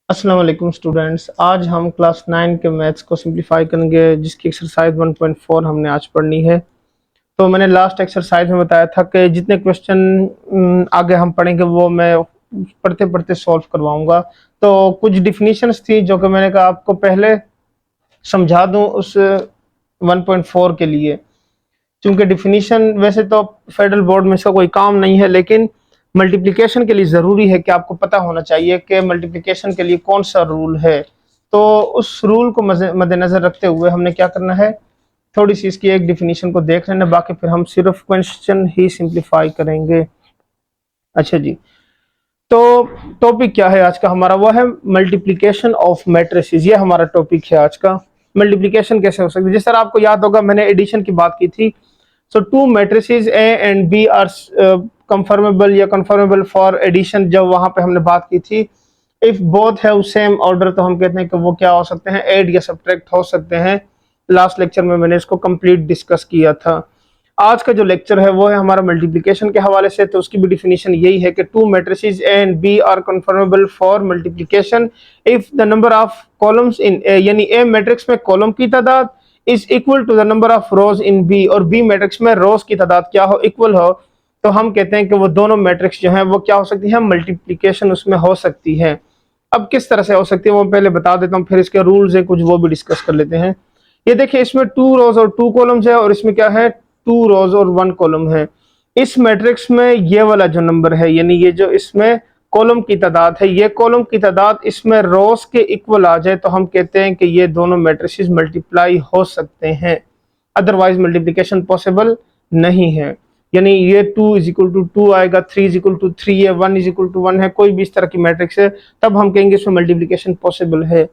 अस्सलाम वालेकुम स्टूडेंट्स। आज हम क्लास 9 के मैथ्स को सिंप्लीफाई करेंगे, जिसकी एक्सरसाइज 1.4 हमने आज पढ़नी है। तो मैंने लास्ट एक्सरसाइज में बताया था कि जितने क्वेश्चन आगे हम पढ़ेंगे वो मैं पढ़ते पढ़ते सॉल्व करवाऊंगा। तो कुछ डिफिनीशंस थी जो कि मैंने कहा आपको पहले समझा दूं उस 1.4 के लिए, क्योंकि डिफिनीशन वैसे तो फेडरल बोर्ड में इसका कोई काम नहीं है, लेकिन मल्टीप्लिकेशन के लिए ज़रूरी है कि आपको पता होना चाहिए कि मल्टीप्लिकेशन के लिए कौन सा रूल है। तो उस रूल को मद्देनज़र रखते हुए हमने क्या करना है, थोड़ी सी इसकी एक डिफिनीशन को देख लेना, बाकी फिर हम सिर्फ क्वेश्चन ही सिंप्लीफाई करेंगे। अच्छा जी, तो टॉपिक क्या है आज का हमारा, वो है मल्टीप्लिकेशन ऑफ मैट्रिसेस। ये हमारा टॉपिक है आज का। मल्टीप्लिकेशन कैसे हो सकती है, जिस तरह आपको याद होगा मैंने एडिशन की बात की थी। So two matrices A and B are conformable या कंफर्मेबल फॉर एडिशन, जब वहां पे हमने बात की थी। If both have same order, तो हम कहते हैं कि वो क्या हो सकते हैं, ऐड या सब्ट्रैक्ट हो सकते हैं। लास्ट लेक्चर में मैंने इसको कंप्लीट डिस्कस किया था। आज का जो लेक्चर है वो है हमारा मल्टीप्लिकेशन के हवाले से। तो उसकी भी डिफिनीशन यही है कि two matrices A and B are conformable for multiplication if the number of columns in A, यानी ए मैट्रिक्स में कॉलम की तादाद is equal to the number of rows in B, और बी मैट्रिक्स में rows की तादाद क्या हो, इक्वल हो, तो हम कहते हैं कि वो दोनों मैट्रिक्स जो हैं वो क्या हो सकती है, मल्टीप्लिकेशन उसमें हो सकती है। अब किस तरह से हो सकती है वो पहले बता देता हूँ, फिर इसके रूल्स हैं कुछ वो भी डिस्कस कर लेते हैं। ये देखिए, इसमें 2 रोज और 2 कॉलम्स है, और इसमें क्या है, 2 रोज और 1 कॉलम है। इस मैट्रिक्स में ये वाला जो नंबर है, यानी ये जो इसमें कॉलम की तादाद है, ये कॉलम की तादाद इसमें रोज के इक्वल आ जाए, तो हम कहते हैं कि ये दोनों मैट्रिसेस मल्टीप्लाई हो सकते हैं। अदरवाइज मल्टीप्लिकेशन पॉसिबल नहीं है। यानी ये 2 इज इक्वल टू 2 आएगा, 3 इज इक्वल टू 3 है, 1 इज इक्वल टू 1 है, कोई भी इस तरह की मैट्रिक्स है, तब हम कहेंगे इसमें मल्टीप्लिकेशन पॉसिबल है।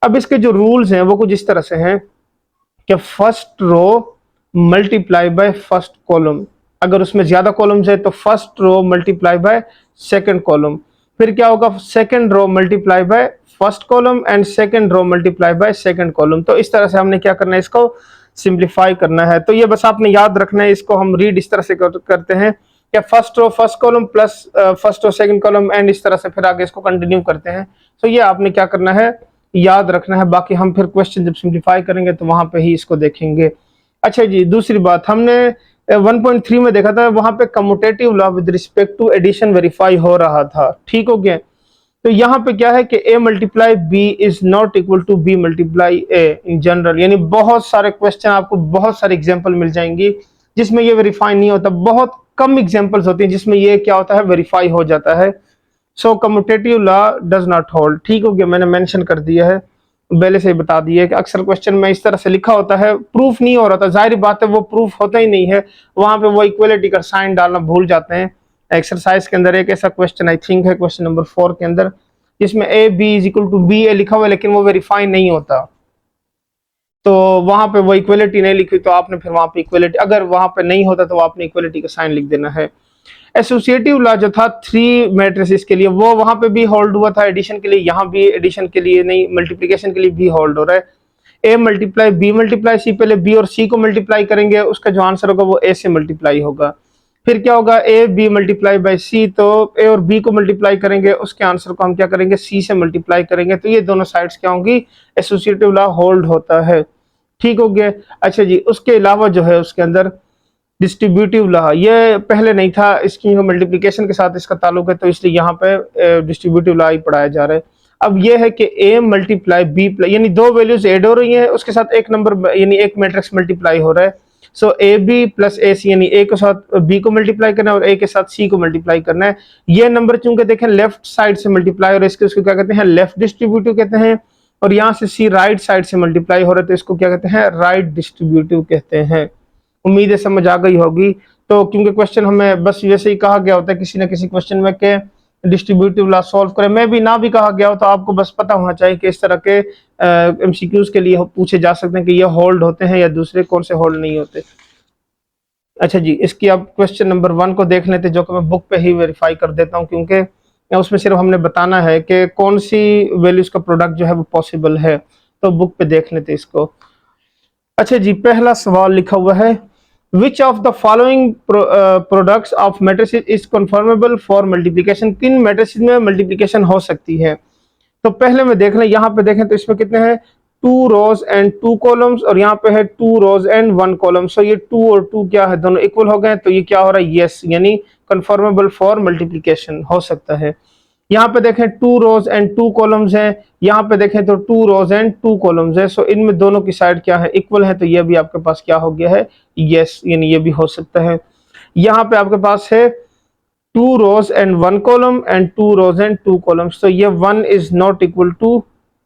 अब इसके जो रूल्स हैं वो कुछ इस तरह से हैं कि first row multiply by first column, अगर उसमें ज्यादा कॉलम्स है तो first row multiply by second column. फिर क्या होगा, second row multiply by first column and second row multiply by second column. तो इस तरह से हमने क्या करना है, इसको सिंप्लीफाई करना है। तो ये बस आपने याद रखना है, इसको हम रीड इस तरह से करते हैं कि first row first column plus first row second column, and इस तरह से फिर आगे इसको कंटिन्यू करते हैं। तो ये आपने क्या करना है, याद रखना है। बाकी हम फिर क्वेश्चन जब सिंप्लीफाई करेंगे तो वहां पे ही इसको देखेंगे। अच्छा जी, दूसरी बात हमने 1.3 में देखा था, वहां पे commutative law with respect to addition verify हो रहा था, ठीक हो गया। तो यहाँ पे क्या है कि a multiply B is not equal to b multiply a in general, यानी बहुत सारे क्वेश्चन आपको बहुत सारे एग्जांपल मिल जाएंगी जिसमें ये वेरीफाई नहीं होता। बहुत कम एग्जांपल्स होती हैं जिसमें ये क्या होता है, वेरीफाई हो जाता है। So commutative law does not hold, ठीक हो गया, मैंने मेंशन कर दिया है, पहले से ही बता दिया है कि अक्सर क्वेश्चन में इस तरह से लिखा होता है, प्रूफ नहीं हो रहा था, जाहिर बात है वो प्रूफ होता ही नहीं है, वहां पे वो इक्वलिटी का साइन डालना भूल जाते हैं। एक्सरसाइज के अंदर एक ऐसा क्वेश्चन आई थिंक है क्वेश्चन नंबर 4 के अंदर, जिसमें A B is equal to B A लिखा हुआ है, लेकिन वो वेरीफाई नहीं होता। तो वहां पे वो इक्वलिटी नहीं लिखी, तो आपने फिर वहां पे इक्वलिटी, अगर वहां पे नहीं होता तो आपने इक्वलिटी का साइन लिख देना है। एसोसिएटिव लॉ जो था 3 मैट्रिसेस के लिए, वो वहां पे भी होल्ड हुआ था एडिशन के लिए, यहाँ भी एडिशन के लिए नहीं, मल्टीप्लिकेशन के लिए भी होल्ड हो रहा है। A multiply B multiply C, पहले बी और सी को मल्टीप्लाई करेंगे, उसका जो आंसर होगा वो ए से मल्टीप्लाई होगा। फिर क्या होगा, ए बी मल्टीप्लाई बाय सी, तो ए और बी को मल्टीप्लाई करेंगे, उसके आंसर को हम क्या करेंगे, सी से मल्टीप्लाई करेंगे। तो ये दोनों साइड्स क्या होंगी, एसोसिएटिव लॉ होल्ड होता है, ठीक हो गया। अच्छा जी, उसके अलावा जो है उसके अंदर डिस्ट्रीब्यूटिव लॉ, ये पहले नहीं था, इसकी मल्टीप्लिकेशन के साथ इसका ताल्लुक है, तो इसलिए यहाँ पे डिस्ट्रीब्यूटिव लॉ ही पढ़ाया जा रहा है। अब ये है कि a मल्टीप्लाई बी प्लस, यानी दो वैल्यूज ऐड हो रही हैं, उसके साथ एक नंबर यानी एक मैट्रिक्स मल्टीप्लाई हो रहा है। सो ए बी प्लस ए सी, यानी ए के साथ बी को मल्टीप्लाई करना है और ए के साथ सी को मल्टीप्लाई करना है। ये नंबर चूंकि देखें लेफ्ट साइड से मल्टीप्लाई, और इसके उसको क्या कहते हैं, लेफ्ट डिस्ट्रीब्यूटिव कहते हैं। और यहाँ से सी राइट साइड से मल्टीप्लाई हो रहा है, तो इसको क्या कहते हैं, राइट डिस्ट्रीब्यूटिव कहते हैं। उम्मीद है समझ आ गई होगी। तो क्योंकि क्वेश्चन हमें बस वैसे ही कहा गया होता है किसी न किसी क्वेश्चन में के डिस्ट्रीब्यूटिव लॉ सॉल्व करें, मैं भी ना भी कहा गया हो तो आपको बस पता होना चाहिए कि इस तरह के एमसीक्यूज के लिए पूछे जा सकते हैं कि ये होल्ड होते हैं या दूसरे कौन से होल्ड नहीं होते। अच्छा जी, इसकी अब क्वेश्चन नंबर 1 को देख लेते, जो कि मैं बुक पे ही वेरीफाई कर देता हूँ, क्योंकि उसमें सिर्फ हमने बताना है कि कौन सी वैल्यूज का प्रोडक्ट जो है वो पॉसिबल है। तो बुक पे देख लेते इसको। अच्छा जी, पहला सवाल लिखा हुआ है, Which of the following products of matrices is conformable for multiplication? किन मैट्रिसेस में मल्टीप्लिकेशन हो सकती है? तो पहले में देख लें, यहाँ पे देखें तो इसमें कितने हैं, 2 रोज एंड 2 कॉलम्स, और यहाँ पे है 2 रोज एंड 1 कॉलम। सो ये 2 और 2 क्या है, दोनों इक्वल हो गए, तो ये क्या हो रहा है, यस, यानी कन्फर्मेबल फॉर मल्टीप्लीकेशन हो सकता है। यहाँ पे देखें 2 रोज एंड 2 कॉलम्स हैं, यहाँ पे देखें तो 2 रोज एंड 2 कॉलम्स है। सो इनमें दोनों की साइड क्या है, इक्वल है, तो ये भी आपके पास क्या हो गया है, यस, यानी ये भी हो सकता है। यहाँ पे आपके पास है 2 rows and 1 column and 2 rows and 2 columns, तो ये 1 is not equal to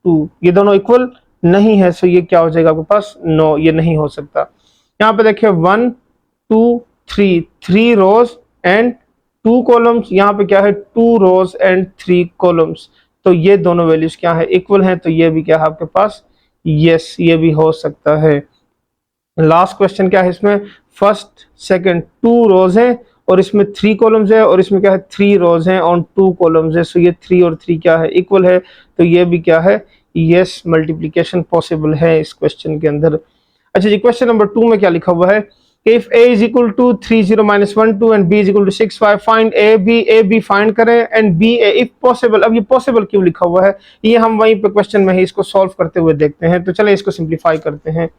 2, ये दोनों इक्वल नहीं है। सो ये क्या हो जाएगा आपके पास, नो, ये नहीं हो सकता। यहाँ पे देखिए 1 2 3, 3 rows and 2 columns, यहाँ पे क्या है 2 rows and 3 columns, तो ये दोनों वैल्यूज क्या है, इक्वल हैं, तो ये भी क्या है आपके पास, यस, ये भी हो सकता है। लास्ट क्वेश्चन क्या है इसमें, फर्स्ट सेकंड 2 रोज है और इसमें 3 कॉलम्स है, और इसमें क्या है 3 रोज हैं और 2 कॉलम्स है। सो ये 3 और 3 क्या है, इक्वल है, तो ये भी क्या है, यस, मल्टीप्लिकेशन पॉसिबल है इस क्वेश्चन के अंदर। अच्छा जी, क्वेश्चन नंबर 2 में क्या लिखा हुआ है कि if a is equal to 3 0 - 1 2 and b is equal to 6 5, find a b find करें and b a if possible. अब ये पॉसिबल क्यों लिखा हुआ है, ये हम वहीं पे क्वेश्चन में ही इसको सॉल्व करते हुए देखते हैं। तो चले इसको सिंप्लीफाई करते हैं।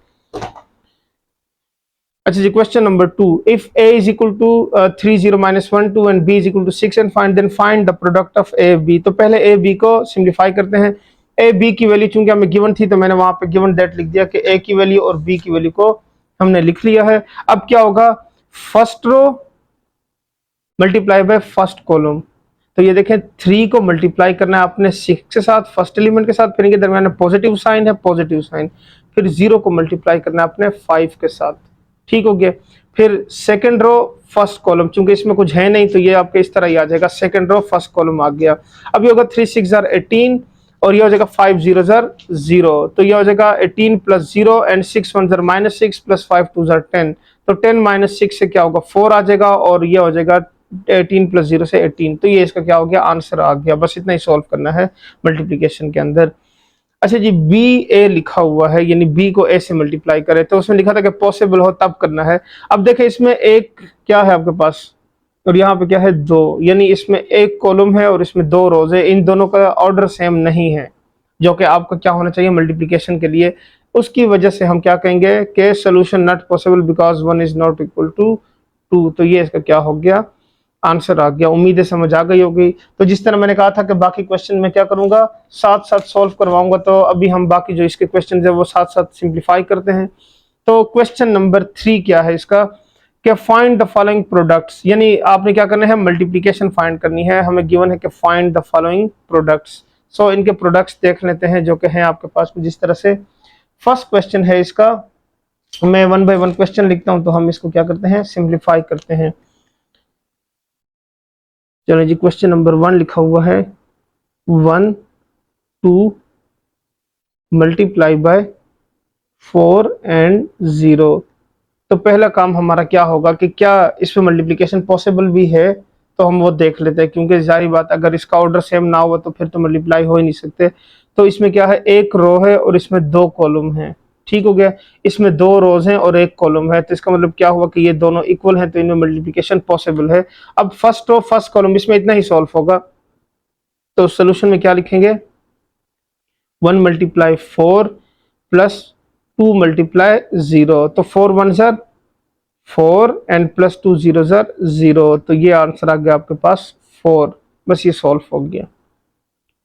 अच्छा जी, question number 2, if a is equal to 3 0 - 1 2 and b is equal to 6 and find, then find the product of a b। तो पहले a b को सिंप्लीफाई करते हैं। a b की वैल्यू चूंकि हमें गिवन थी, तो मैंने वहां पे गिवन दैट लिख दिया कि a की वैल्यू और b की वैल्यू को हमने लिख लिया है। अब क्या होगा, first row multiply by first column, तो ये देखें 3 को मल्टीप्लाई करना है आपने 6 के साथ, फर्स्ट एलिमेंट के साथ, फिर इनके दरमियान पॉजिटिव साइन है, पॉजिटिव साइन, फिर 0 को मल्टीप्लाई करना है आपने 5 के साथ, ठीक हो गया। फिर सेकंड रो फर्स्ट कॉलम, चूंकि इसमें कुछ है नहीं तो ये आपके इस तरह ही आ जाएगा, सेकंड रो फर्स्ट कॉलम आ गया। अब ये होगा 3 6 18 और ये हो जाएगा 5 0 0, तो ये हो जाएगा 18 + 0 एंड 6 1 -6 + 5 2 10, तो 10 - 6 से क्या होगा 4 आ जाएगा, और ये हो जाएगा 18 + 0 से 18, तो ये इसका क्या हो गया, आंसर आ गया। बस इतना ही सॉल्व करना है मल्टीप्लिकेशन के अंदर। अच्छा जी, बी ए लिखा हुआ है, यानी बी को ए से मल्टीप्लाई करें, तो उसमें लिखा था कि पॉसिबल हो तब करना है। अब देखें इसमें एक क्या है आपके पास, और यहाँ पे क्या है 2, यानी इसमें एक कॉलम है और इसमें 2 रोज है, इन दोनों का ऑर्डर सेम नहीं है, जो कि आपका क्या होना चाहिए मल्टीप्लिकेशन के लिए। उसकी वजह से हम क्या कहेंगे कि solution not possible because 1 is not equal to 2, तो ये इसका क्या हो गया, आंसर आ गया। उम्मीद है समझ आ गई होगी। तो जिस तरह मैंने कहा था कि बाकी क्वेश्चन में क्या करूंगा, साथ साथ सॉल्व करवाऊंगा, तो अभी हम बाकी जो इसके क्वेश्चन है वो साथ साथ सिंप्लीफाई करते हैं। तो क्वेश्चन नंबर 3 क्या है इसका, कि फाइंड द फॉलोइंग प्रोडक्ट्स, यानी आपने क्या करना है, मल्टीप्लिकेशन फाइंड करनी है। हमें गिवन है कि फाइंड द फॉलोइंग प्रोडक्ट्स। सो इनके प्रोडक्ट्स देख लेते हैं जो कि हैं आपके पास कुछ इस तरह से। फर्स्ट क्वेश्चन है इसका, मैं 1 बाय 1 क्वेश्चन लिखता हूं, तो हम इसको क्या करते हैं, सिंप्लीफाई करते हैं। चलो जी, क्वेश्चन नंबर 1 लिखा हुआ है 1 2 मल्टीप्लाई बाय 4 एंड 0। तो पहला काम हमारा क्या होगा कि क्या इसमें मल्टीप्लिकेशन पॉसिबल भी है, तो हम वो देख लेते हैं, क्योंकि जारी बात अगर इसका ऑर्डर सेम ना हो तो फिर तो मल्टीप्लाई हो ही नहीं सकते। तो इसमें क्या है, एक रो है और इसमें 2 कॉलम है, ठीक हो गया। इसमें 2 रोज हैं और 1 कॉलम है, तो इसका मतलब क्या हुआ कि ये दोनों इक्वल हैं, तो इनमें मल्टीप्लिकेशन पॉसिबल है। अब फर्स्ट रो फर्स्ट कॉलम, इसमें इतना ही सॉल्व होगा, तो सोल्यूशन में क्या लिखेंगे, 1 × 4 + 2 × 0, तो 4 1 4 एंड +2 0 0, तो ये आंसर आ गया आपके पास 4। बस ये सॉल्व हो गया,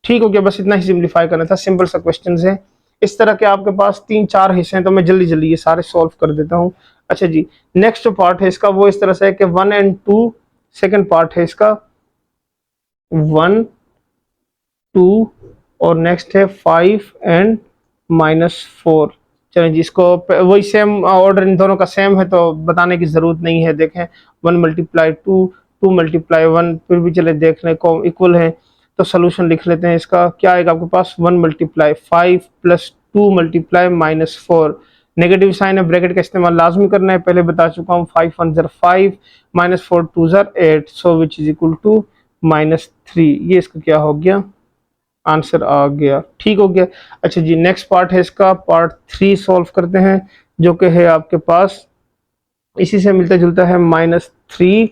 ठीक हो गया। बस इतना ही सिंप्लीफाई करना था, सिंपल सा क्वेश्चन है। इस तरह के आपके पास 3-4 हिस्से हैं, तो मैं जल्दी जल्दी ये सारे सॉल्व कर देता हूँ। अच्छा जी, नेक्स्ट जो पार्ट है इसका वो इस तरह से है कि 1 एंड 2, सेकंड पार्ट है इसका 1 2 और नेक्स्ट है 5 एंड -4। चलें जी, इसको वही सेम ऑर्डर इन दोनों का सेम है, तो बताने की जरूरत नहीं है। देखें 1 × 2 2 × 1, फिर भी चले देख लें को इक्वल है, तो सोल्यूशन लिख लेते हैं। इसका क्या आएगा आपके पास, 1 × 5 + 2 × -4, नेगेटिव साइन है, ब्रैकेट का इस्तेमाल लाजमी करना है, पहले बता चुका हूँ। 5 1 5 -4 2 8, so which is equal to -3, ये इसका क्या हो गया, आंसर आ गया, ठीक हो गया। अच्छा जी, नेक्स्ट पार्ट है इसका, पार्ट 3 सॉल्व करते हैं, जो कि है आपके पास इसी से मिलता जुलता है, -3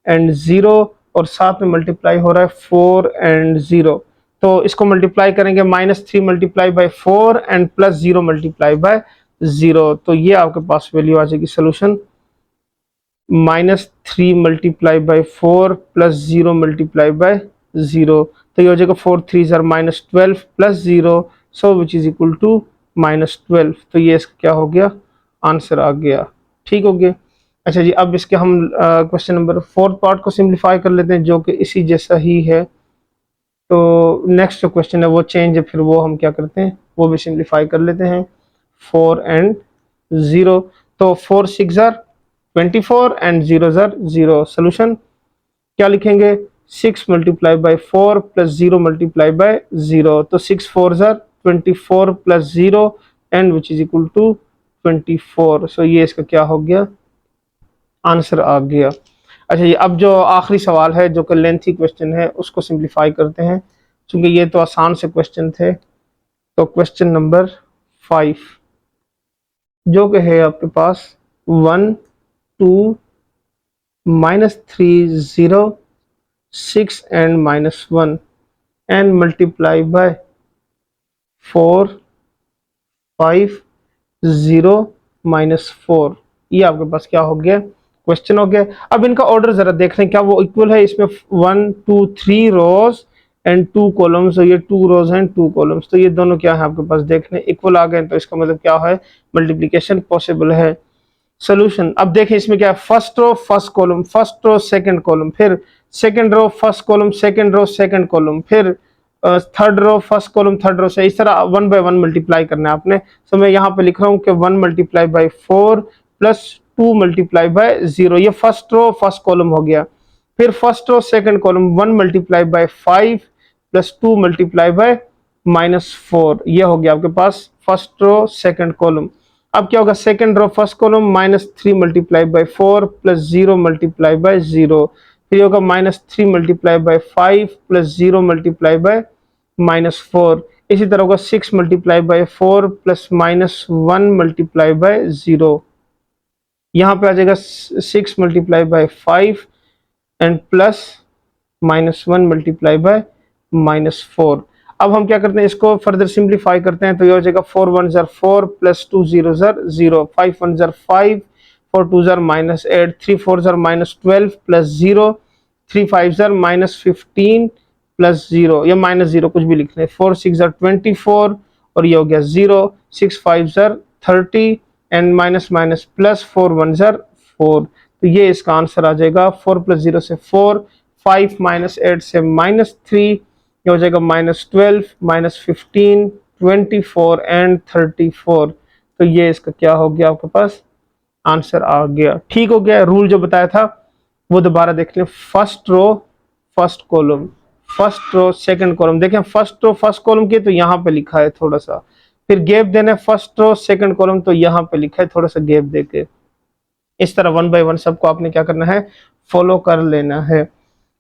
एंड 0 और साथ में मल्टीप्लाई हो रहा है 4 एंड 0। तो इसको मल्टीप्लाई करेंगे -3 multiply by 4 and +0 multiply by 0, तो ये आपके पास वैल्यू आ जाएगी solution -3 multiply by 4 +0 multiply by 0, तो ये हो जाएगा 4 3 -12 +0, सो विच इज इक्वल टू -12, तो ये इसका क्या हो गया, आंसर आ गया। ठीक हो गया। अच्छा जी, अब इसके हम क्वेश्चन नंबर 4 पार्ट को सिंप्लीफाई कर लेते हैं जो कि इसी जैसा ही है। तो नेक्स्ट जो क्वेश्चन है वो चेंज है, फिर वो हम क्या करते हैं, वो भी सिंप्लीफाई कर लेते हैं। 4 एंड 0, तो 4 6 24 एंड 0 0, सोल्यूशन क्या लिखेंगे, 6 मल्टीप्लाई बाय 4 +0 मल्टीप्लाई बाय 0, तो 6 4 24 +0 and which is equal to 24, so ये इसका क्या हो गया, आंसर आ गया। अच्छा ये अब जो आखिरी सवाल है जो कि लेंथी क्वेश्चन है उसको सिंप्लीफाई करते हैं, क्योंकि ये तो आसान से क्वेश्चन थे। तो क्वेश्चन नंबर 5 जो कि है आपके पास 1 2 -3 0 6 एंड -1 एंड मल्टीप्लाई बाय 4 5 0 -4, ये आपके पास क्या हो गया, क्वेश्चन हो गया। अब इनका ऑर्डर जरा देख लें क्या वो इक्वल है, इसमें 1 2 3 रोज एंड 2 कॉलम्स, तो ये 2 रोज एंड 2 कॉलम्स, तो ये दोनों क्या है आपके पास देख लें इक्वल आ गए, तो इसका मतलब क्या है, मल्टीप्लिकेशन पॉसिबल है। सोल्यूशन अब देखें इसमें क्या है, first row first column, first row second column, फिर second row first column, second row second column, फिर third row first column third row से, इस तरह 1 बाय 1 मल्टीप्लाई करना है आपने। तो मैं यहाँ पे लिख रहा हूँ कि 1 मल्टीप्लाई बाय 4 +2 मल्टीप्लाई बाय 0, ये फर्स्ट रो फर्स्ट कॉलम हो गया। फिर first row second column 1 multiply by 5 +2 multiply by -4, ये हो गया आपके पास फर्स्ट रो सेकंड कॉलम। अब क्या होगा, second row first column -3 multiply by 4 +0 multiply by 0, फिर होगा -3 मल्टीप्लाई बाय 5 +0 मल्टीप्लाई बाय -4, इसी तरह होगा 6 मल्टीप्लाई बाय 4 +-1 मल्टीप्लाई बाय 0, यहाँ पे आ जाएगा 6 multiply by 5 and +-1 multiply by -4। अब हम क्या करते हैं, इसको फर्दर सिंप्लीफाई करते हैं, तो ये हो जाएगा 4 1 4 +2 0 0, 5 1 5, 4 2 -8, 3 4 -12 +0, 3 5 -15 +0 या -0 कुछ भी लिख लें, 4 6 24 और ये हो गया 0, 6 5 30 एंड माइनस माइनस प्लस 4 1 4, तो ये इसका आंसर आ जाएगा 4 + 0 से 4, 5 -8 से -3, ये हो जाएगा -12 -15 24 एंड 34, तो ये इसका क्या हो गया आपके पास आंसर आ गया। ठीक हो गया। रूल जो बताया था वो दोबारा देख लें, first row first column, first row second column, देखें फर्स्ट रो फर्स्ट कॉलम के तो यहाँ पे लिखा है थोड़ा सा, फिर गैप देना है फर्स्ट रो सेकंड कॉलम तो यहाँ पे लिखा है थोड़ा सा गैप देके, इस तरह 1 बाय 1 सबको आपने क्या करना है फॉलो कर लेना है।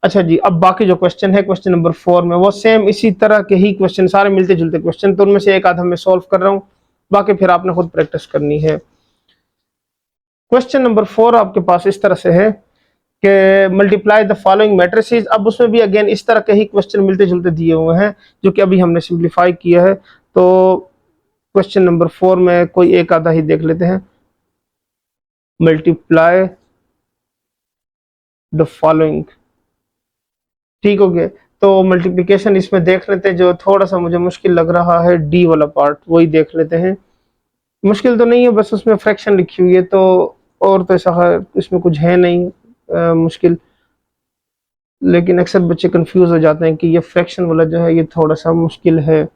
अच्छा जी, अब बाकी जो क्वेश्चन है क्वेश्चन नंबर 4 में वो सेम इसी तरह के ही क्वेश्चन, सारे मिलते जुलते क्वेश्चन, तो उनमें से एक आधा मैं सॉल्व कर रहा हूँ, बाकी फिर आपने खुद प्रैक्टिस करनी है। क्वेश्चन नंबर 4 आपके पास इस तरह से है कि मल्टीप्लाई द फॉलोइंग मैट्रिसेस, अब उसमें भी अगेन इस तरह के ही क्वेश्चन मिलते जुलते दिए हुए हैं जो कि अभी हमने सिंप्लीफाई किया है। तो क्वेश्चन नंबर 4 में कोई एक आधा ही देख लेते हैं, मल्टीप्लाई द फॉलोइंग, ठीक हो गया। तो मल्टीप्लिकेशन इसमें देख लेते हैं, जो थोड़ा सा मुझे मुश्किल लग रहा है डी वाला पार्ट वही देख लेते हैं, मुश्किल तो नहीं है बस उसमें फ्रैक्शन लिखी हुई है, तो और तो ऐसा इसमें कुछ है नहीं मुश्किल, लेकिन अक्सर बच्चे कंफ्यूज हो जाते हैं कि ये फ्रैक्शन वाला जो है ये थोड़ा सा मुश्किल है।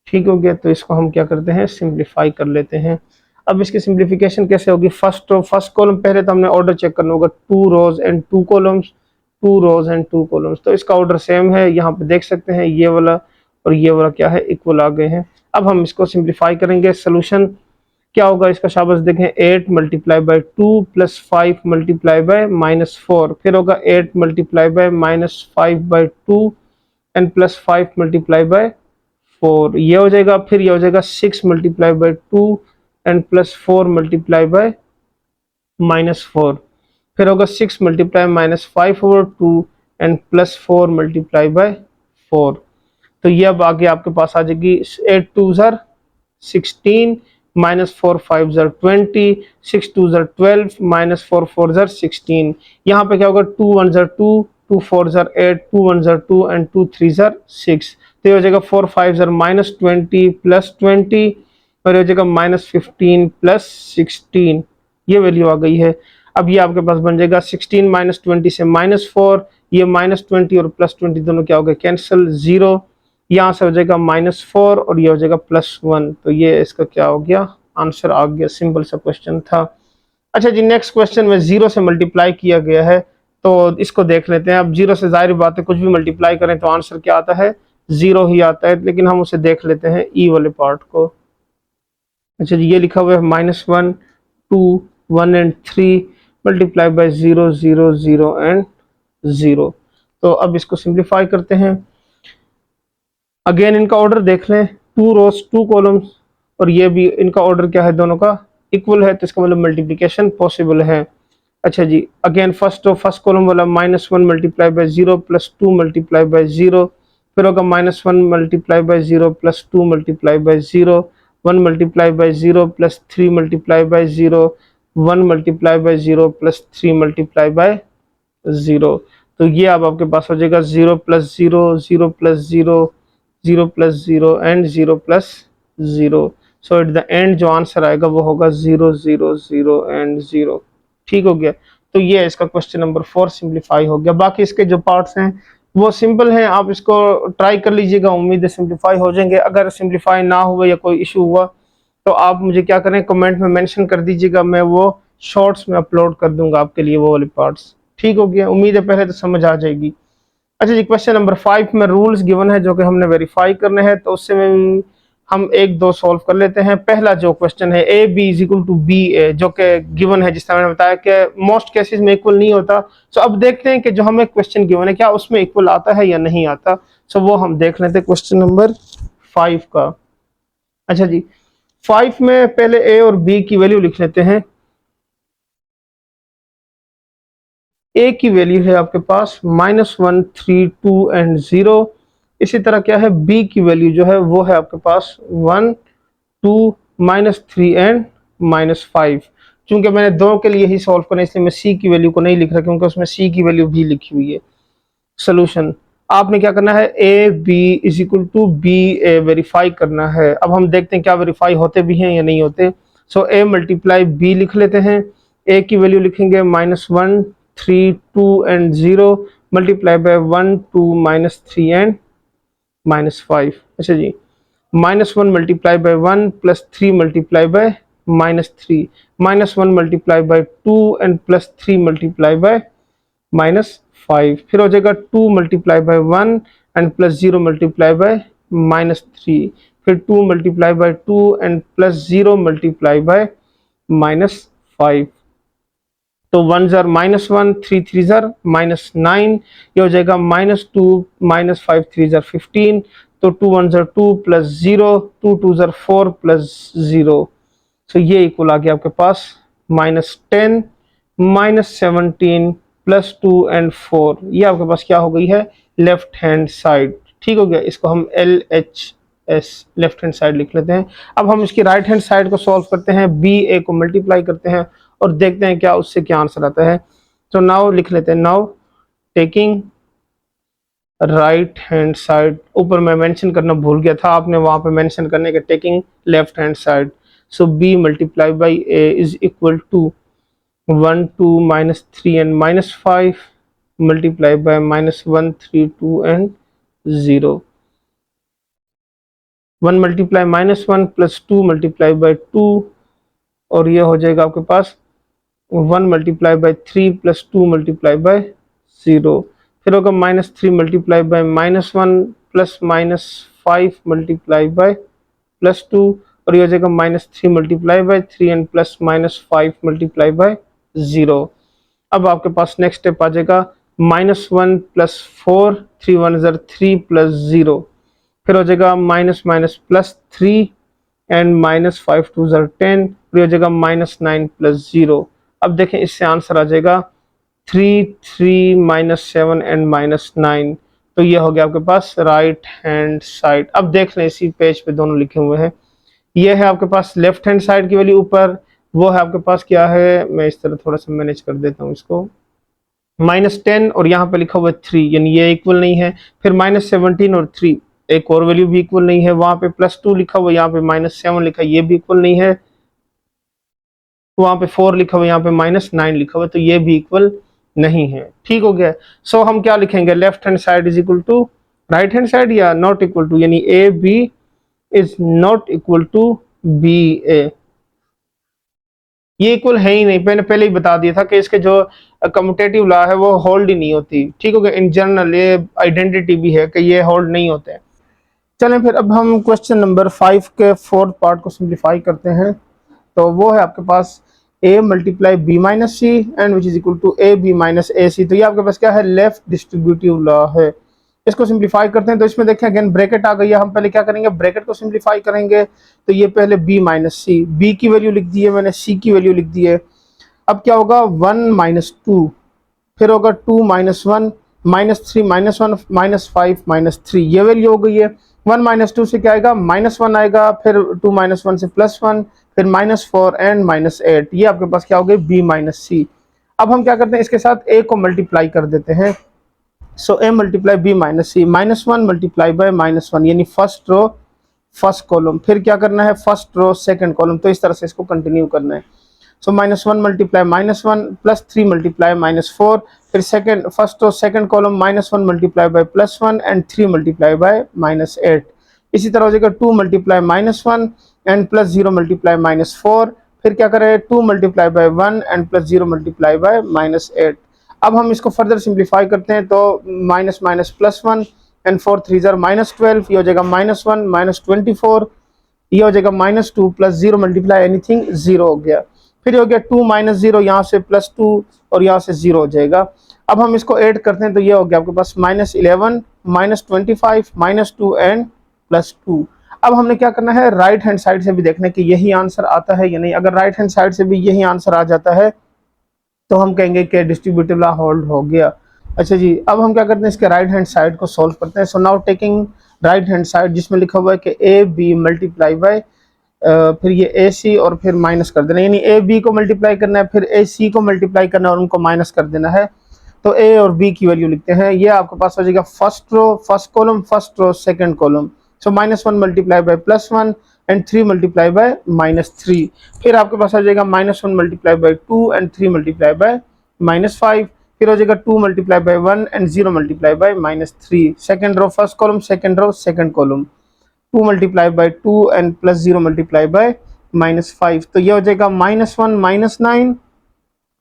ठीक हो गया, तो इसको हम क्या करते हैं सिंप्लीफाई कर लेते हैं। अब इसकी सिंप्लीफिकेशन कैसे होगी, फर्स्ट रो फर्स्ट कॉलम, पहले तो हमने ऑर्डर चेक करना होगा, 2 rows and 2 columns, 2 rows and 2 columns, तो इसका ऑर्डर सेम है, यहाँ पे देख सकते हैं ये वाला और ये वाला क्या है इक्वल आ गए हैं। अब हम इसको सिंप्लीफाई करेंगे, सोल्यूशन क्या होगा इसका शाबाश देखें, 8 मल्टीप्लाई बाय 2 + 5 मल्टीप्लाई बाय -4, फिर होगा 8 multiply by -5 by 2 and +5 multiply by 4, ये हो जाएगा, फिर ये हो जाएगा 6 multiply by 2 and +4 multiply by -4, फिर होगा 6 multiply -5 over 2 and +4 multiply by 4, तो ये अब आगे आपके पास आ जाएगी 8 2 ज़र 16 माइनस 4 5 ज़र 20 6 2 ज़र 12 माइनस 4 4 ज़र 16। यहाँ पे क्या होगा 2 1 ज़र 2 2 4 ज़र 8 2 1 ज़र 2 एंड 2 3 ज़र 6। तो ये हो जाएगा 4 5 ज़र माइनस 20 प्लस 20 और ये हो जाएगा माइनस 15 प्लस 16। ये वैल्यू आ गई है। अब ये आपके पास बन जाएगा 16 माइनस 20 से माइनस 4, ये माइनस 20 और प्लस 20 दोनों क्या हो गए कैंसिल, 0। यहाँ से हो जाएगा -4 और ये हो जाएगा +1। तो ये इसका क्या हो गया, आंसर आ गया। सिंपल सा क्वेश्चन था। अच्छा जी, नेक्स्ट क्वेश्चन में 0 से मल्टीप्लाई किया गया है, तो इसको देख लेते हैं। अब 0 से जाहिर बात है कुछ भी मल्टीप्लाई करें तो आंसर क्या आता है, 0 ही आता है, लेकिन हम उसे देख लेते हैं ई वाले पार्ट को। अच्छा जी, ये लिखा हुआ है -1 2 1 एंड 3 मल्टीप्लाई बाय 0 0 0 एंड 0। तो अब इसको सिंप्लीफाई करते हैं। अगेन इनका ऑर्डर देख लें, 2 रोज 2 कॉलम्स, और ये भी इनका ऑर्डर क्या है, दोनों का इक्वल है, तो इसका मतलब मल्टीप्लिकेशन पॉसिबल है। अच्छा जी, अगेन फर्स्ट कॉलम वाला -1 multiply by 0 plus 2 multiply by 0, फिर होगा -1 multiply by 0 plus 2 multiply by 0, 1 multiply by 0 plus 3 multiply by 0, 1 multiply by 0 plus 3 multiply by 0। तो ये अब आपके पास हो जाएगा 0 plus 0 0 plus 0 0 plus 0 and 0 plus 0। So at the end जो आंसर आएगा वो होगा 0 0 0 एंड 0। ठीक हो गया। तो ये इसका क्वेश्चन नंबर 4 सिंप्लीफाई हो गया। बाकी इसके जो पार्ट्स हैं वो सिंपल हैं, आप इसको ट्राई कर लीजिएगा, उम्मीद है सिंप्लीफाई हो जाएंगे। अगर सिंप्लीफाई ना हुआ या कोई इशू हुआ तो आप मुझे क्या करें, कमेंट में मेंशन कर दीजिएगा, मैं वो शॉर्ट्स में अपलोड कर दूंगा आपके लिए वो वाले पार्ट्स। ठीक हो गया, उम्मीद है पहले तो समझ आ जाएगी। अच्छा जी, क्वेश्चन नंबर 5 में रूल्स गिवन है जो कि हमने वेरीफाई करने हैं, तो उससे में हम 1-2 सॉल्व कर लेते हैं। पहला जो क्वेश्चन है A B is equal to B A, जो कि गिवन है, जिस तरह मैंने बताया कि मोस्ट केसेस में इक्वल नहीं होता। सो अब देखते हैं कि जो हमें क्वेश्चन गिवन है क्या उसमें इक्वल आता है या नहीं आता। सो वो हम देख लेते हैं क्वेश्चन नंबर 5 का। अच्छा जी, 5 में पहले ए और बी की वैल्यू लिख लेते हैं। ए की वैल्यू है आपके पास -1 3 2 एंड 0। इसी तरह क्या है, बी की वैल्यू जो है वो है आपके पास 1 2 -3 एंड -5। चूंकि मैंने 2 के लिए ही सॉल्व करना है इसलिए मैं सी की वैल्यू को नहीं लिख रहा, क्योंकि उसमें सी की वैल्यू भी लिखी हुई है। सोल्यूशन आपने क्या करना है, A B is equal to B A verify करना है। अब हम देखते हैं क्या वेरीफाई होते भी हैं या नहीं होते। सो ए मल्टीप्लाई बी लिख लेते हैं। ए की वैल्यू लिखेंगे -1 3 2 एंड 0 मल्टीप्लाई बाय 1 2 -3 एंड -5। अच्छा जी, -1 multiply by 1 plus 3 multiply by -3, -1 multiply by 2 and plus 3 multiply by -5, फिर हो जाएगा 2 multiply by 1 and plus 0 multiply by -3, फिर 2 multiply by 2 and plus 0 multiply by -5। तो 1 ज़र -1 3 3 ज़र -9, ये हो जाएगा -2 -5 3 ज़र 15। तो 2 1 ज़र 2 प्लस 0 2 2 ज़र 4 प्लस 0। सो ये इक्वल आ गया आपके पास -10 -17 प्लस 2 एंड 4। ये आपके पास क्या हो गई है, लेफ्ट हैंड साइड। ठीक हो गया, इसको हम LHS लेफ्ट हैंड साइड लिख लेते हैं। अब हम इसकी राइट हैंड साइड को सॉल्व करते हैं, बी ए को मल्टीप्लाई करते हैं और देखते हैं क्या उससे क्या आंसर आता है। तो नाउ लिख लेते हैं, now taking right hand side, ऊपर मैं मेंशन करना भूल गया था, आपने वहां पे मेंशन करने के taking left hand side. So B multiply by A is equal to 1 2 -3 and -5 multiply by -1 3 2 and 0। 1 multiply -1 plus 2 multiply by 2, और ये हो जाएगा आपके पास 1 multiply by 3 plus 2 multiply by 0, फिर होगा -3 multiply by -1 plus -5 multiply by +2, और ये हो जाएगा -3 multiply by 3 and plus -5 multiply by 0। अब आपके पास नेक्स्ट स्टेप आ जाएगा -1 प्लस 4 3 1 ज़र 3 प्लस 0, फिर हो जाएगा -+3 एंड -5 2 ज़र 10, फिर हो जाएगा -9 प्लस 0। अब देखें इससे आंसर आ जाएगा 3 3 -7 एंड -9। तो ये हो गया आपके पास राइट हैंड साइड। अब देख लें इसी पेज पे दोनों लिखे हुए हैं। ये है आपके पास लेफ्ट हैंड साइड की वैल्यू ऊपर, वो है आपके पास क्या है, मैं इस तरह थोड़ा सा मैनेज कर देता हूँ इसको, -10 और यहाँ पे लिखा हुआ है 3, यानी ये इक्वल नहीं है। फिर -17 और 3 एक और वैल्यू भी इक्वल नहीं है। वहां पे +2 लिखा हुआ है, यहाँ पे -7 लिखा है, ये भी इक्वल नहीं है। वहां पे 4 लिखा हुआ है, यहाँ पे -9 लिखा हुआ है, तो ये भी इक्वल नहीं है। ठीक हो गया। सो हम क्या लिखेंगे, left hand side is equal to right hand side या नॉट इक्वल टू, यानी A B is not equal to B A. ये इक्वल है ही नहीं, मैंने पहले ही बता दिया था कि इसके जो कम्यूटेटिव लॉ है वो होल्ड ही नहीं होती। ठीक हो गया। इन जनरल ये आइडेंटिटी भी है कि ये होल्ड नहीं होते। चलें फिर अब हम क्वेश्चन नंबर 5 के फोर्थ पार्ट को सिंप्लीफाई करते हैं। तो वो है आपके पास a multiply B minus C and which is equal to A B minus A C. तो ये आपके पास क्या है, लेफ्ट डिस्ट्रीब्यूटिव लॉ है। इसको सिंप्लीफाई करते हैं तो इसमें देखें अगेन ब्रैकेट आ गई है। हम पहले क्या करेंगे, ब्रैकेट को सिंप्लीफाई करेंगे। तो ये पहले b माइनस सी, बी की वैल्यू लिख दी है मैंने, c की वैल्यू लिख दी है। अब क्या होगा, 1 माइनस 2, फिर होगा 2 माइनस 1, -3 -1 -5 -3, ये वैल्यू हो गई है। 1 माइनस 2 से क्या आएगा, -1 आएगा, फिर 2 -1 से +1, फिर -4 एंड -8। ये आपके पास क्या हो गई, b माइनस सी। अब हम क्या करते हैं, इसके साथ a को मल्टीप्लाई कर देते हैं। So a multiply b minus C, -1 multiply by -1, यानी फर्स्ट रो फर्स्ट कॉलम, फिर क्या करना है, फर्स्ट रो सेकंड कॉलम। तो इस तरह से इसको कंटिन्यू करना है। सो -1 मल्टीप्लाई -1 +3 मल्टीप्लाई -4, फिर second first row second column -1 multiply by +1 and 3 multiply by -8। इसी तरह हो जाएगा 2 मल्टीप्लाई -1 एंड +0 मल्टीप्लाई -4, फिर क्या करें, 2 multiply by 1 and +0 multiply by -8। अब हम इसको फर्दर सिंप्लीफाई करते हैं तो माइनस माइनस +1 एंड 4 3 जार -12, ये हो जाएगा -1 -24, ये हो जाएगा -2 +0 मल्टीप्लाई एनीथिंग 0 हो गया। फिर हो गया 2 -0, यहाँ से +2 और यहाँ से 0 हो जाएगा। अब हम इसको ऐड करते हैं तो ये हो गया आपके पास -11 -25 -2 एंड +2। अब हमने क्या करना है, राइट हैंड साइड से भी देखना है कि यही आंसर आता है या नहीं। अगर राइट हैंड साइड से भी यही आंसर आ जाता है तो हम कहेंगे कि डिस्ट्रीब्यूटिव लॉ होल्ड हो गया। अच्छा जी, अब हम क्या करते हैं, इसके राइट हैंड साइड को सॉल्व करते हैं। So now taking right hand side जिसमें लिखा हुआ है कि ए बी मल्टीप्लाई बाय, फिर ये ए सी और फिर माइनस कर देना, यानी ए बी को मल्टीप्लाई करना है, फिर ए सी को मल्टीप्लाई करना है और उनको माइनस कर देना है। तो ए और बी की वैल्यू लिखते हैं। ये आपके पास हो जाएगा first row first column, first row second column. So -1 multiply by +1 and 3 multiply by -3, फिर आपके पास आ जाएगा -1 multiply by 2 and 3 multiply by -5, फिर हो जाएगा 2 multiply by 1 and 0 multiply by -3। Second row first column, second row second column, 2 multiply by 2 and +0 multiply by -5। तो ये हो जाएगा -1 -9,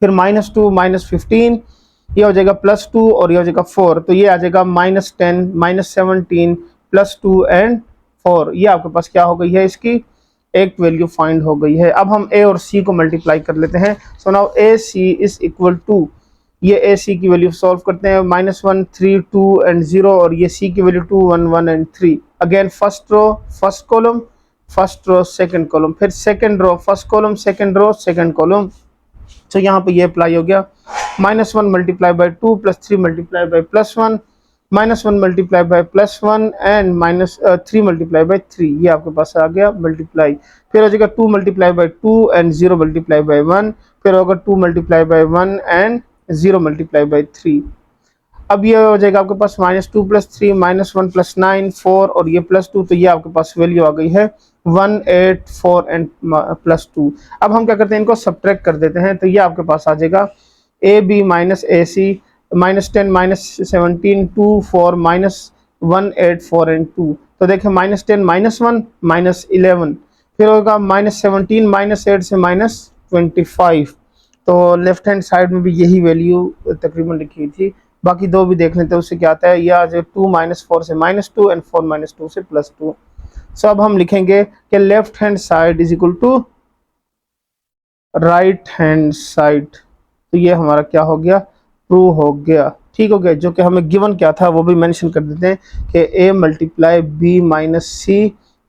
फिर -2 -15, ये हो जाएगा +2 और ये हो जाएगा 4। तो ये आ जाएगा -10 -17 +2 एंड 4। ये आपके पास क्या हो गई है, इसकी एक वैल्यू फाइंड हो गई है। अब हम a और c को मल्टीप्लाई कर लेते हैं। So now A C is equal to, ये ए सी की वैल्यू सॉल्व करते हैं, -1 3 2 एंड 0, और ये c की value 2 1 1 and 3। Again first row first column, first row second column, फिर second row first column, second row second column. तो यहाँ पे ये अप्लाई हो गया, -1 multiply by 2 +3 multiply by +1, -1 multiply by +1 and -3 multiply by 3। ये आपके पास आ गया मल्टीप्लाई। फिर हो जाएगा 2 multiply by 2 and 0 multiply by 1, फिर होगा 2 multiply by 1 and 0 multiply by 3। अब ये हो जाएगा आपके पास -2 + 3 -1 + 9 4 और ये +2। तो ये आपके पास वैल्यू आ गई है 1 8 4 एंड +2। अब हम क्या करते हैं, इनको सब्ट्रैक्ट कर देते हैं। तो ये आपके पास आ जाएगा A B minus A C, -10 -17 2 4 -1 8 4 and 2। तो देखें -10 -1 -11, फिर होगा -17 -8 से -25। तो लेफ्ट हैंड साइड में भी यही वैल्यू तकरीबन लिखी हुई थी। बाकी दो भी देख लेते हैं उससे क्या आता है। यह आ जाए 2 -4 से -2 एंड 4 -2 से +2। सो अब हम लिखेंगे कि left hand side is equal to right hand side. तो ये हमारा क्या हो गया, प्रूव हो गया। ठीक हो गया। जो कि हमें गिवन क्या था वो भी मेंशन कर देते हैं कि a multiply b minus C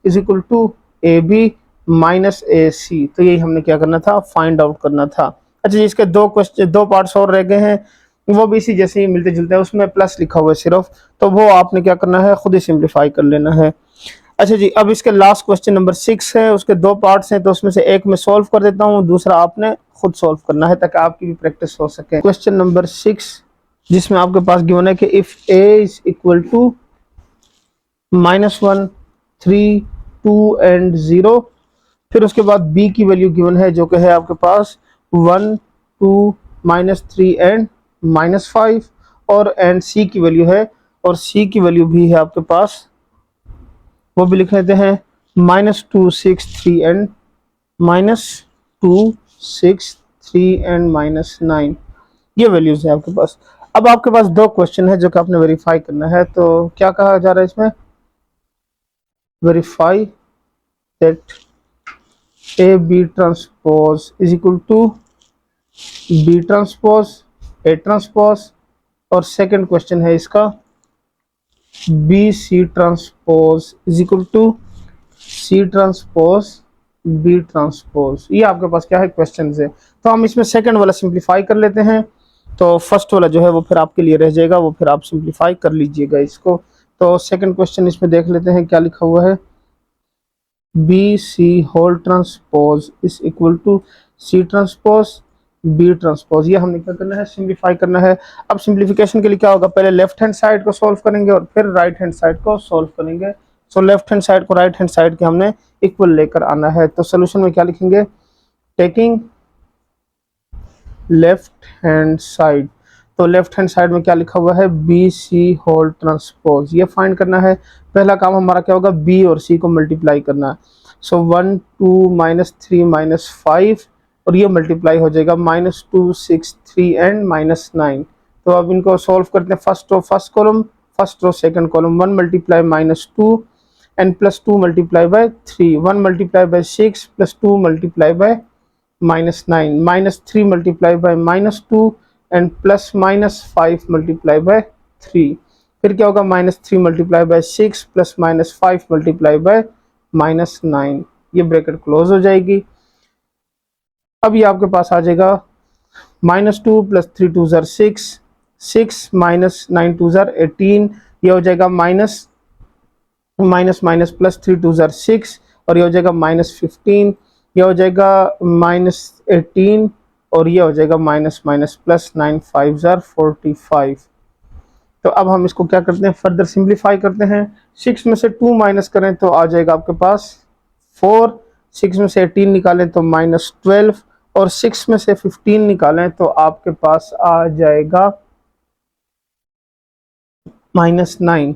is equal to A B minus A C. तो यही हमने क्या करना था, फाइंड आउट करना था। अच्छा जी, इसके दो क्वेश्चन, दो पार्ट्स और रह गए हैं। वो भी इसी जैसे ही मिलते जुलते हैं, उसमें प्लस लिखा हुआ है सिर्फ, तो वो आपने क्या करना है, खुद ही सिंप्लीफाई कर लेना है। अच्छा जी, अब इसके लास्ट क्वेश्चन नंबर 6 है, उसके दो पार्ट्स हैं, तो उसमें से एक मैं सॉल्व कर देता हूँ, दूसरा आपने खुद सॉल्व करना है ताकि आपकी भी प्रैक्टिस हो सके। क्वेश्चन नंबर 6, जिसमें आपके पास गिवन है कि if a is equal to -1, 3, 2 and 0, फिर उसके बाद b की वैल्यू गिवन है जो कि है आपके पास 1, 2, -3 एंड -5, और एंड c की वैल्यू है, और c की वैल्यू भी है आपके पास, वो भी लिख लेते हैं -2, 6, 3 एंड -2, 6, 3 एंड -9, ये वैल्यूज है आपके पास। अब आपके पास दो क्वेश्चन है जो कि आपने वेरीफाई करना है, तो क्या कहा जा रहा है इसमें, verify that A B transpose is equal to B transpose A transpose, और सेकंड क्वेश्चन है इसका B C transpose is equal to C transpose B transpose. ये आपके पास क्या है, क्वेश्चन है। तो हम इसमें सेकंड वाला सिंप्लीफाई कर लेते हैं, तो फर्स्ट वाला जो है वो फिर आपके लिए रह जाएगा, वो फिर आप सिंप्लीफाई कर लीजिएगा इसको। तो सेकंड क्वेश्चन इसमें देख लेते हैं क्या लिखा हुआ है, B C whole transpose is equal to C transpose B transpose. ये हमने क्या करना है, सिंप्लीफाई करना है। अब सिंप्लीफिकेशन के लिए क्या होगा, पहले लेफ्ट हैंड साइड को सॉल्व करेंगे और फिर राइट हैंड साइड को सॉल्व करेंगे। सो लेफ्ट हैंड साइड को राइट हैंड साइड के हमने इक्वल लेकर आना है। तो सोल्यूशन में क्या लिखेंगे, टेकिंग लेफ्ट हैंड साइड, तो लेफ्ट हैंड साइड में क्या लिखा हुआ है, बी सी होल ट्रांसपोज, ये फाइंड करना है। पहला काम हमारा क्या होगा, बी और सी को मल्टीप्लाई करना है। सो 1, 2, -3, -5, और ये मल्टीप्लाई हो जाएगा -2, 6, 3 एंड -9। तो अब इनको सॉल्व करते हैं, first row first column, first row second column, 1 multiply -2 and +2 multiply by 3, 1 multiply by 6 +2 multiply by -9, -3 multiply by -2 and +-5 multiply by 3। फिर क्या होगा, -3 मल्टीप्लाई बाय 6 +-5 मल्टीप्लाई बाय -9, ये ब्रैकेट क्लोज हो जाएगी। अब ये आपके पास आ जाएगा -2 + 3 2 ज़ार 6, 6 -9 2 ज़ार 18, ये हो जाएगा माइनस +3 2 ज़ार 6, और ये हो जाएगा -15, ये हो जाएगा -18, और ये हो जाएगा +9 5 ज़ार 45। तो अब हम इसको क्या करते हैं, फर्दर सिंप्लीफाई करते हैं। 6 में से 2 माइनस करें तो आ जाएगा आपके पास 4, 6 में से 18 निकालें तो -12, और 6 में से 15 निकालें तो आपके पास आ जाएगा -9।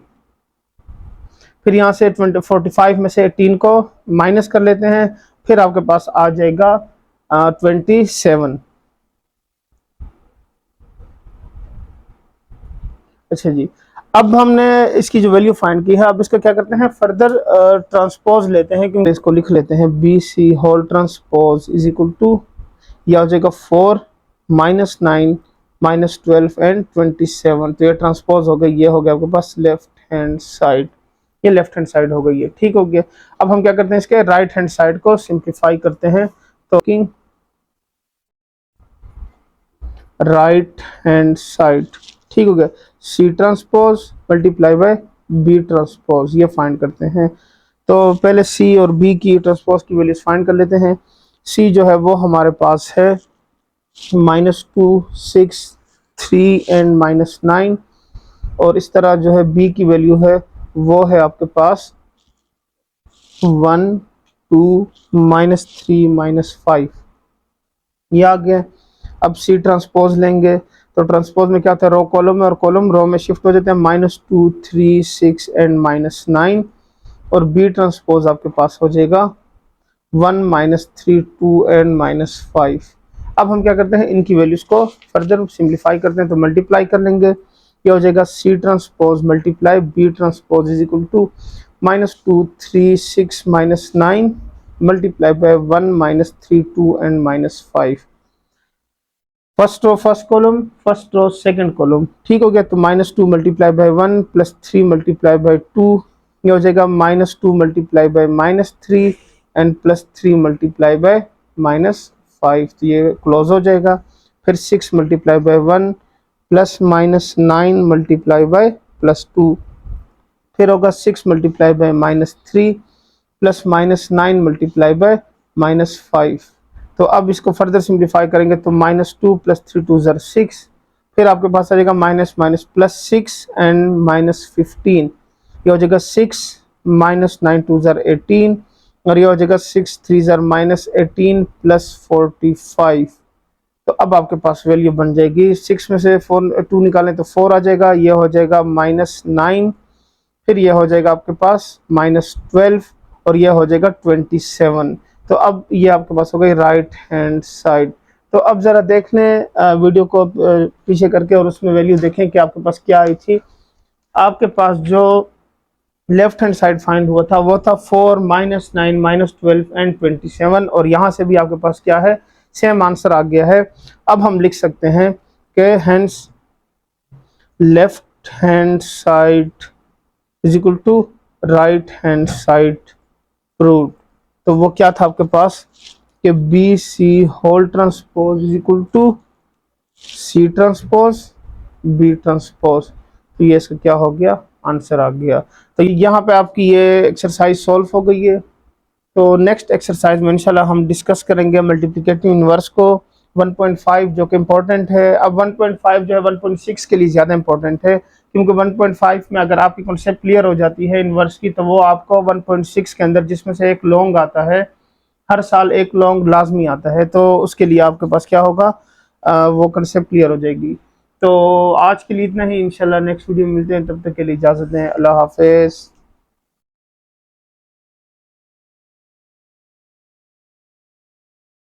फिर यहाँ से 45 में से 18 को माइनस कर लेते हैं, फिर आपके पास आ जाएगा 27। अच्छा जी, अब हमने इसकी जो वैल्यू फाइंड की है, अब इसको क्या करते हैं, फर्दर ट्रांसपोज लेते हैं, क्योंकि इसको लिख लेते हैं B C whole transpose is equal to, यह हो जाएगा 4, -9, -12 एंड 27। तो ये ट्रांसपोज हो गई, ये हो गया आपके पास लेफ्ट हैंड साइड, ये लेफ्ट हैंड साइड हो गई है, ठीक हो गया। अब हम क्या करते हैं, इसके राइट हैंड साइड को सिंप्लीफाई करते हैं, तो राइट हैंड साइड, ठीक हो गया, C transpose multiply by B transpose, ये फाइंड करते हैं। तो पहले सी और बी की ट्रांसपोज की वैल्यूज फाइंड कर लेते हैं। सी जो है वो हमारे पास है -2, 6, 3 एंड -9, और इस तरह जो है बी की वैल्यू है वो है आपके पास 1, 2, -3, -5, ये आ गया। अब सी ट्रांसपोज लेंगे, तो ट्रांसपोज में क्या होता है, रो कॉलम में और कॉलम रो में शिफ्ट हो जाते हैं, -2, 3, 6 एंड -9, और बी ट्रांसपोज आपके पास हो जाएगा 1, -3, 2 एंड -5। अब हम क्या करते हैं, इनकी वैल्यूज को फर्दर सिंप्लीफाई करते हैं, तो मल्टीप्लाई कर लेंगे, ये हो जाएगा C transpose multiply B transpose is equal to -2, 3, 6, -9 multiply by 1, -3, 2 and -5। First row first column, first row second column, ठीक हो गया। तो -2 मल्टीप्लाई बाय 1 +3 मल्टीप्लाई बाय 2, ये हो जाएगा -2 multiply by -3 and +3 multiply by -5, तो ये क्लोज हो जाएगा। फिर 6 multiply by 1 plus minus 9 multiply bye plus 2, फिर होगा 6 multiply bye minus 3 plus minus 9 multiply bye minus 5। तो अब इसको फर्दर सिंप्लीफाई करेंगे तो माइनस 2 प्लस 3 2 ज़र 6, फिर आपके पास आ जाएगा minus minus plus 6 and minus 15, ये हो जाएगा 6 माइनस 9 2 ज़र 18, और ये हो जाएगा 6 3 ज़र माइनस 18 प्लस 45। तो अब आपके पास वैल्यू बन जाएगी, 6 में से 2 निकालें तो 4 आ जाएगा, ये हो जाएगा माइनस 9, फिर ये हो जाएगा आपके पास माइनस 12, और ये हो जाएगा 27। तो अब ये आपके पास हो गई राइट हैंड साइड। तो अब ज़रा देख लें वीडियो को पीछे करके, और उसमें वैल्यू देखें कि आपके पास क्या आई थी। आपके पास जो लेफ्ट हैंड साइड फाइंड हुआ था वो था 4 माइनस 9 माइनस 12 एंड 27, और यहाँ से भी आपके पास क्या है, सेम आंसर आ गया है। अब हम लिख सकते हैं कि hence left hand side is equal to right hand side proved. तो वो क्या था आपके पास कि B C whole transpose is equal to C transpose B transpose. तो ये इसका क्या हो गया, आंसर आ गया। तो यहाँ पे आपकी ये एक्सरसाइज सॉल्व हो गई है। तो नेक्स्ट एक्सरसाइज में इंशाल्लाह हम डिस्कस करेंगे मल्टीप्लिकेटिव इनवर्स को 1.5, जो कि इम्पोर्टेंट है। अब 1.5 जो है 1.6 के लिए ज़्यादा इम्पोर्टेंट है, क्योंकि 1.5 में अगर आपकी कॉन्सेप्ट क्लियर हो जाती है इनवर्स की, तो वो आपको 1.6 के अंदर, जिसमें से एक लॉन्ग आता है, हर साल एक लॉन्ग लाजमी आता है, तो उसके लिए आपके पास क्या होगा, वो कंसेप्ट क्लियर हो जाएगी। तो आज के लिए इतना ही, इंशाल्लाह नेक्स्ट वीडियो में मिलते हैं, तब तक के लिए इजाज़त दें, अल्लाह हाफिज़।